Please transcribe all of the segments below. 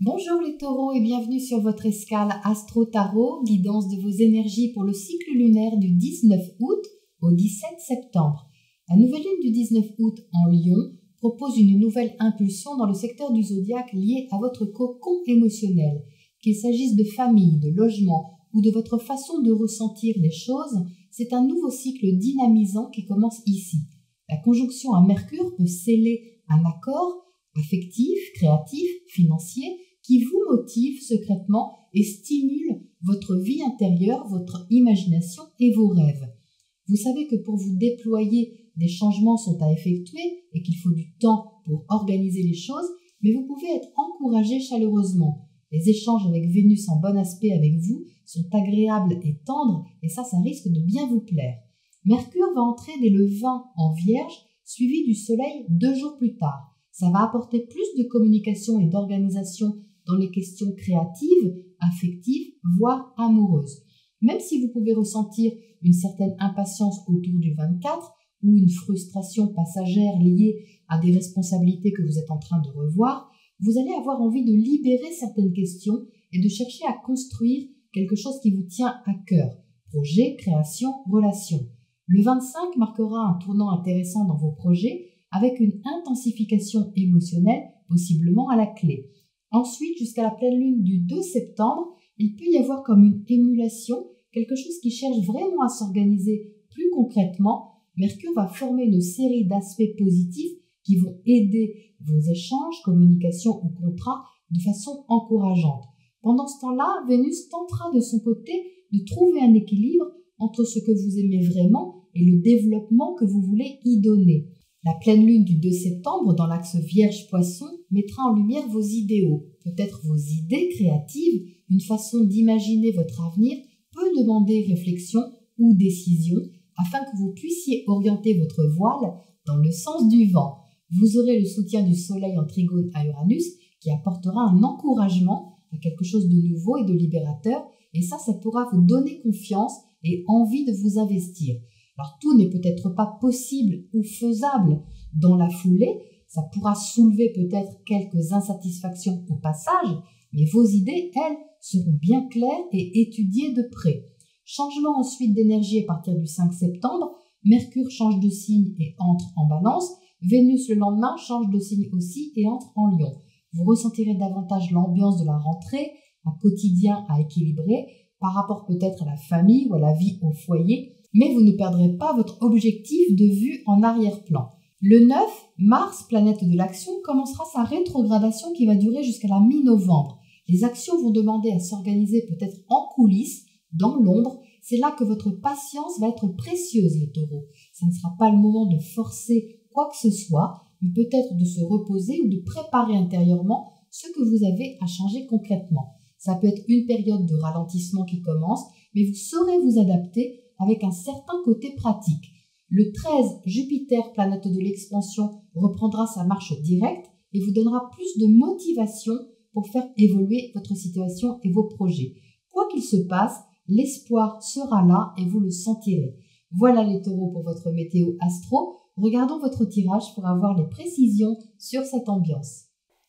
Bonjour les taureaux et bienvenue sur votre escale Astro Tarot, guidance de vos énergies pour le cycle lunaire du 19 août au 17 septembre. La nouvelle lune du 19 août en Lion propose une nouvelle impulsion dans le secteur du zodiaque lié à votre cocon émotionnel. Qu'il s'agisse de famille, de logement ou de votre façon de ressentir les choses, c'est un nouveau cycle dynamisant qui commence ici. La conjonction à Mercure peut sceller un accord affectif, créatif, financier, qui vous motive secrètement et stimule votre vie intérieure, votre imagination et vos rêves. Vous savez que pour vous déployer, des changements sont à effectuer et qu'il faut du temps pour organiser les choses, mais vous pouvez être encouragé chaleureusement. Les échanges avec Vénus en bon aspect avec vous sont agréables et tendres et ça risque de bien vous plaire. Mercure va entrer dès le 20 en Vierge, suivi du Soleil 2 jours plus tard. Ça va apporter plus de communication et d'organisation dans les questions créatives, affectives, voire amoureuses. Même si vous pouvez ressentir une certaine impatience autour du 24 ou une frustration passagère liée à des responsabilités que vous êtes en train de revoir, vous allez avoir envie de libérer certaines questions et de chercher à construire quelque chose qui vous tient à cœur. Projet, création, relation. Le 25 marquera un tournant intéressant dans vos projets avec une intensification émotionnelle possiblement à la clé. Ensuite, jusqu'à la pleine lune du 2 septembre, il peut y avoir comme une émulation, quelque chose qui cherche vraiment à s'organiser plus concrètement. Mercure va former une série d'aspects positifs qui vont aider vos échanges, communications ou contrats de façon encourageante. Pendant ce temps-là, Vénus tentera de son côté de trouver un équilibre entre ce que vous aimez vraiment et le développement que vous voulez y donner. La pleine lune du 2 septembre, dans l'axe Vierge-Poisson, mettra en lumière vos idéaux, peut-être vos idées créatives, une façon d'imaginer votre avenir peut demander réflexion ou décision afin que vous puissiez orienter votre voile dans le sens du vent. Vous aurez le soutien du Soleil en trigone à Uranus qui apportera un encouragement à quelque chose de nouveau et de libérateur et ça pourra vous donner confiance et envie de vous investir. Alors tout n'est peut-être pas possible ou faisable dans la foulée, ça pourra soulever peut-être quelques insatisfactions au passage, mais vos idées, elles, seront bien claires et étudiées de près. Changement ensuite d'énergie à partir du 5 septembre, Mercure change de signe et entre en Balance, Vénus le lendemain change de signe aussi et entre en Lion. Vous ressentirez davantage l'ambiance de la rentrée, un quotidien à équilibrer par rapport peut-être à la famille ou à la vie au foyer, mais vous ne perdrez pas votre objectif de vue en arrière-plan. Le 9, Mars, planète de l'action, commencera sa rétrogradation qui va durer jusqu'à la mi-novembre. Les actions vont demander à s'organiser peut-être en coulisses, dans l'ombre. C'est là que votre patience va être précieuse, les taureaux. Ça ne sera pas le moment de forcer quoi que ce soit, mais peut-être de se reposer ou de préparer intérieurement ce que vous avez à changer concrètement. Ça peut être une période de ralentissement qui commence, mais vous saurez vous adapter avec un certain côté pratique. Le 13, Jupiter, planète de l'expansion, reprendra sa marche directe et vous donnera plus de motivation pour faire évoluer votre situation et vos projets. Quoi qu'il se passe, l'espoir sera là et vous le sentirez. Voilà les taureaux pour votre météo astro. Regardons votre tirage pour avoir les précisions sur cette ambiance.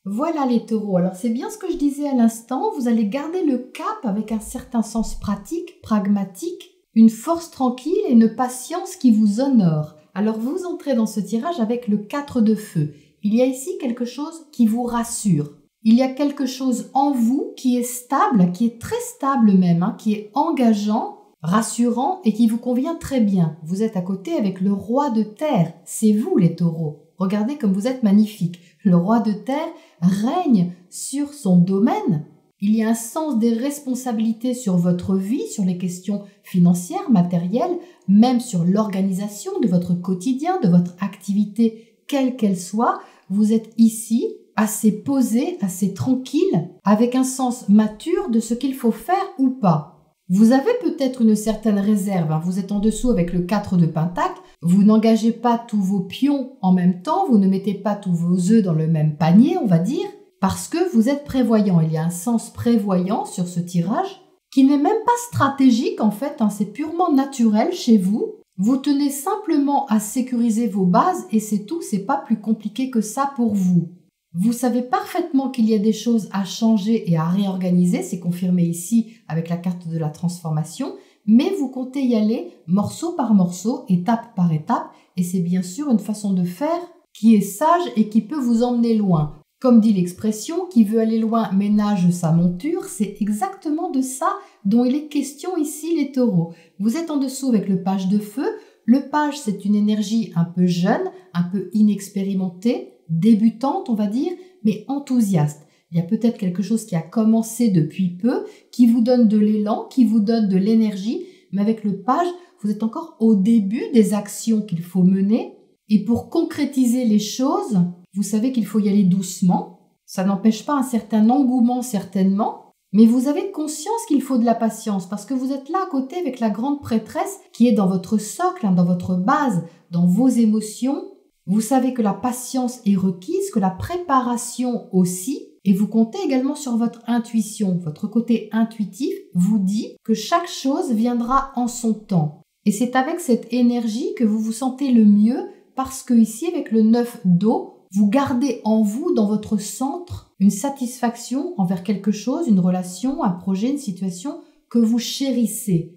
Voilà les taureaux, alors c'est bien ce que je disais à l'instant, vous allez garder le cap avec un certain sens pratique, pragmatique, une force tranquille et une patience qui vous honore. Alors vous entrez dans ce tirage avec le 4 de feu. Il y a ici quelque chose qui vous rassure. Il y a quelque chose en vous qui est stable, qui est très stable même, qui est engageant, rassurant et qui vous convient très bien. Vous êtes à côté avec le roi de terre. C'est vous les taureaux. Regardez comme vous êtes magnifiques. Le roi de terre règne sur son domaine. Il y a un sens des responsabilités sur votre vie, sur les questions financières, matérielles, même sur l'organisation de votre quotidien, de votre activité, quelle qu'elle soit. Vous êtes ici assez posé, assez tranquille, avec un sens mature de ce qu'il faut faire ou pas. Vous avez peut-être une certaine réserve, vous êtes en dessous avec le 4 de Pentacle, vous n'engagez pas tous vos pions en même temps, vous ne mettez pas tous vos œufs dans le même panier, on va dire, parce que vous êtes prévoyant. Il y a un sens prévoyant sur ce tirage qui n'est même pas stratégique en fait, c'est purement naturel chez vous. Vous tenez simplement à sécuriser vos bases et c'est tout, c'est pas plus compliqué que ça pour vous. Vous savez parfaitement qu'il y a des choses à changer et à réorganiser, c'est confirmé ici avec la carte de la transformation, mais vous comptez y aller morceau par morceau, étape par étape, et c'est bien sûr une façon de faire qui est sage et qui peut vous emmener loin. Comme dit l'expression, qui veut aller loin ménage sa monture, c'est exactement de ça dont il est question ici les taureaux. Vous êtes en dessous avec le page de feu. Le page, c'est une énergie un peu jeune, un peu inexpérimentée, débutante on va dire, mais enthousiaste. Il y a peut-être quelque chose qui a commencé depuis peu, qui vous donne de l'élan, qui vous donne de l'énergie, mais avec le page, vous êtes encore au début des actions qu'il faut mener. Et pour concrétiser les choses, vous savez qu'il faut y aller doucement. Ça n'empêche pas un certain engouement certainement, mais vous avez conscience qu'il faut de la patience parce que vous êtes là à côté avec la grande prêtresse qui est dans votre socle, dans votre base, dans vos émotions. Vous savez que la patience est requise, que la préparation aussi, et vous comptez également sur votre intuition. Votre côté intuitif vous dit que chaque chose viendra en son temps. Et c'est avec cette énergie que vous vous sentez le mieux parce que ici, avec le 9 d'eau, vous gardez en vous, dans votre centre, une satisfaction envers quelque chose, une relation, un projet, une situation que vous chérissez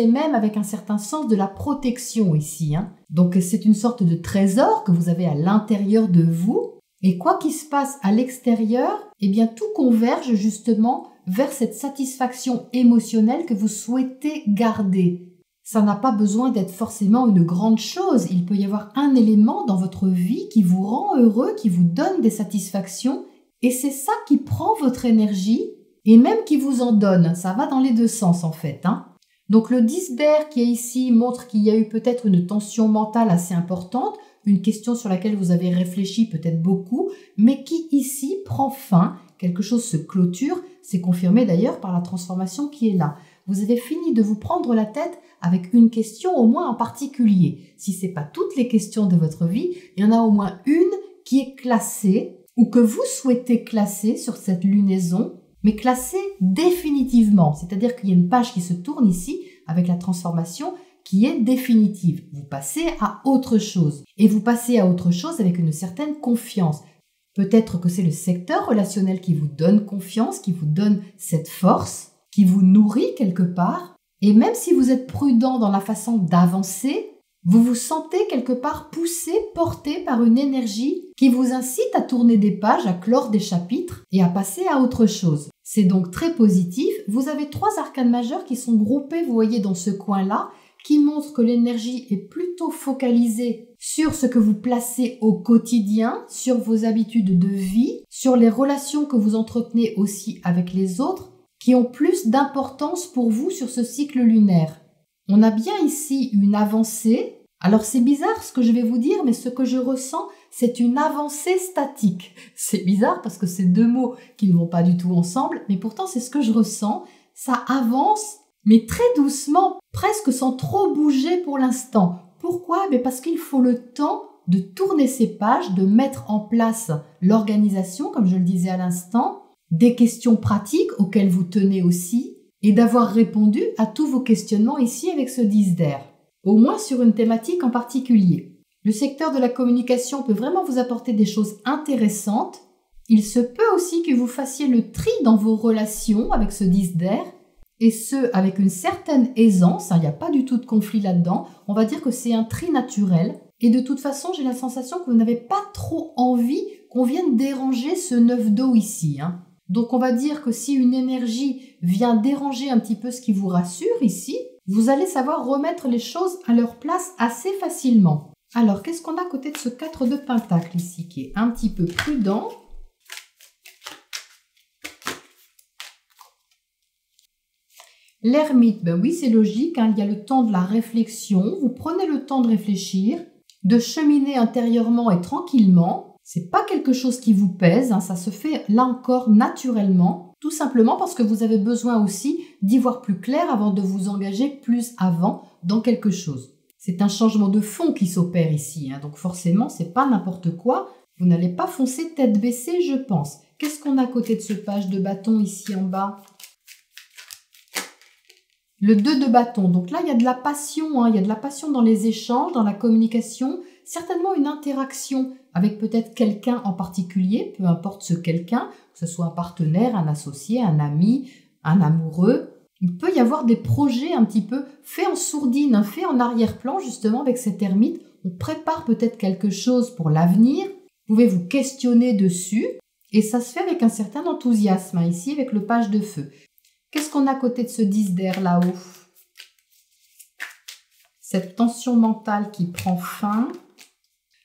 même avec un certain sens de la protection ici. Donc c'est une sorte de trésor que vous avez à l'intérieur de vous. Et quoi qu'il se passe à l'extérieur, eh bien tout converge justement vers cette satisfaction émotionnelle que vous souhaitez garder. Ça n'a pas besoin d'être forcément une grande chose. Il peut y avoir un élément dans votre vie qui vous rend heureux, qui vous donne des satisfactions. Et c'est ça qui prend votre énergie et même qui vous en donne. Ça va dans les deux sens en fait. Donc le 10 d'air qui est ici montre qu'il y a eu peut-être une tension mentale assez importante, une question sur laquelle vous avez réfléchi peut-être beaucoup, mais qui ici prend fin. Quelque chose se clôture. C'est confirmé d'ailleurs par la transformation qui est là. Vous avez fini de vous prendre la tête avec une question au moins en particulier. Si ce n'est pas toutes les questions de votre vie, il y en a au moins une qui est classée ou que vous souhaitez classer sur cette lunaison, mais classée définitivement. C'est-à-dire qu'il y a une page qui se tourne ici avec la transformation qui est définitive. Vous passez à autre chose. Et vous passez à autre chose avec une certaine confiance. Peut-être que c'est le secteur relationnel qui vous donne confiance, qui vous donne cette force, qui vous nourrit quelque part. Et même si vous êtes prudent dans la façon d'avancer, vous vous sentez quelque part poussé, porté par une énergie qui vous incite à tourner des pages, à clore des chapitres et à passer à autre chose. C'est donc très positif. Vous avez 3 arcanes majeures qui sont groupées, vous voyez, dans ce coin-là, qui montrent que l'énergie est plutôt focalisée sur ce que vous placez au quotidien, sur vos habitudes de vie, sur les relations que vous entretenez aussi avec les autres, qui ont plus d'importance pour vous sur ce cycle lunaire. On a bien ici une avancée. Alors c'est bizarre ce que je vais vous dire, mais ce que je ressens, c'est une avancée statique. C'est bizarre parce que c'est 2 mots qui ne vont pas du tout ensemble, mais pourtant c'est ce que je ressens. Ça avance, mais très doucement, presque sans trop bouger pour l'instant. Pourquoi ? Parce qu'il faut le temps de tourner ces pages, de mettre en place l'organisation, comme je le disais à l'instant, des questions pratiques auxquelles vous tenez aussi, et d'avoir répondu à tous vos questionnements ici avec ce 10 d'air, au moins sur une thématique en particulier. Le secteur de la communication peut vraiment vous apporter des choses intéressantes. Il se peut aussi que vous fassiez le tri dans vos relations avec ce 10 d'air, et ce, avec une certaine aisance, il n'y a pas du tout de conflit là-dedans. On va dire que c'est un tri naturel, et de toute façon, j'ai la sensation que vous n'avez pas trop envie qu'on vienne déranger ce 9 d'eau ici. Donc on va dire que si une énergie vient déranger un petit peu ce qui vous rassure ici, vous allez savoir remettre les choses à leur place assez facilement. Alors qu'est-ce qu'on a à côté de ce 4 de pentacle ici qui est un petit peu prudent? L'ermite, ben oui c'est logique, il y a le temps de la réflexion, vous prenez le temps de réfléchir, de cheminer intérieurement et tranquillement. C'est pas quelque chose qui vous pèse, ça se fait là encore naturellement, tout simplement parce que vous avez besoin aussi d'y voir plus clair avant de vous engager plus avant dans quelque chose. C'est un changement de fond qui s'opère ici, donc forcément c'est pas n'importe quoi, vous n'allez pas foncer tête baissée je pense. Qu'est-ce qu'on a à côté de ce page de bâton ici en bas? Le 2 de bâton, donc là il y a de la passion, il y a de la passion dans les échanges, dans la communication. certainement une interaction avec peut-être quelqu'un en particulier, peu importe ce quelqu'un, que ce soit un partenaire, un associé, un ami, un amoureux. Il peut y avoir des projets un petit peu faits en sourdine, faits en arrière-plan justement avec cette ermite. On prépare peut-être quelque chose pour l'avenir. Vous pouvez vous questionner dessus et ça se fait avec un certain enthousiasme, ici avec le page de feu. Qu'est-ce qu'on a à côté de ce 10 d'air là-haut? Cette tension mentale qui prend fin.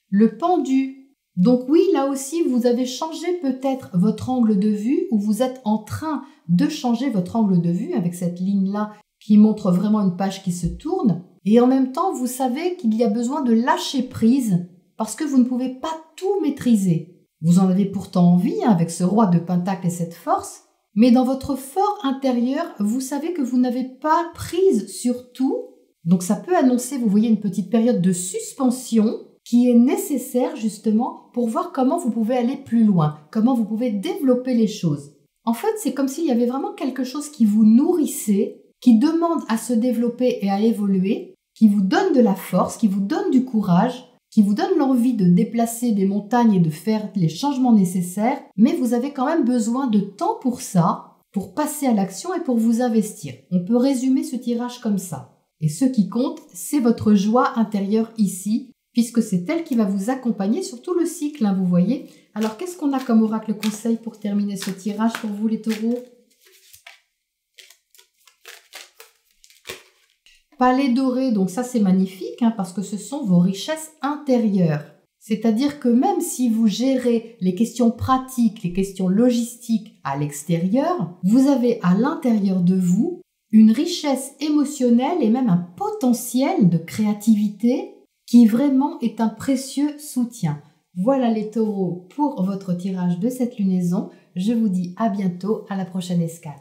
Le pendu. Donc oui, là aussi, vous avez changé peut-être votre angle de vue ou vous êtes en train de changer votre angle de vue avec cette ligne-là qui montre vraiment une page qui se tourne. Et en même temps, vous savez qu'il y a besoin de lâcher prise parce que vous ne pouvez pas tout maîtriser. Vous en avez pourtant envie avec ce roi de pentacle et cette force, mais dans votre fort intérieur, vous savez que vous n'avez pas prise sur tout. Donc ça peut annoncer, vous voyez, une petite période de suspension qui est nécessaire justement pour voir comment vous pouvez aller plus loin, comment vous pouvez développer les choses. En fait, c'est comme s'il y avait vraiment quelque chose qui vous nourrissait, qui demande à se développer et à évoluer, qui vous donne de la force, qui vous donne du courage, qui vous donne l'envie de déplacer des montagnes et de faire les changements nécessaires, mais vous avez quand même besoin de temps pour ça, pour passer à l'action et pour vous investir. On peut résumer ce tirage comme ça. Et ce qui compte, c'est votre joie intérieure ici, puisque c'est elle qui va vous accompagner sur tout le cycle, vous voyez. Alors, qu'est-ce qu'on a comme oracle conseil pour terminer ce tirage pour vous, les taureaux? Palais doré, donc ça c'est magnifique, parce que ce sont vos richesses intérieures. C'est-à-dire que même si vous gérez les questions pratiques, les questions logistiques à l'extérieur, vous avez à l'intérieur de vous une richesse émotionnelle et même un potentiel de créativité qui vraiment est un précieux soutien. Voilà les taureaux pour votre tirage de cette lunaison. Je vous dis à bientôt, à la prochaine escale.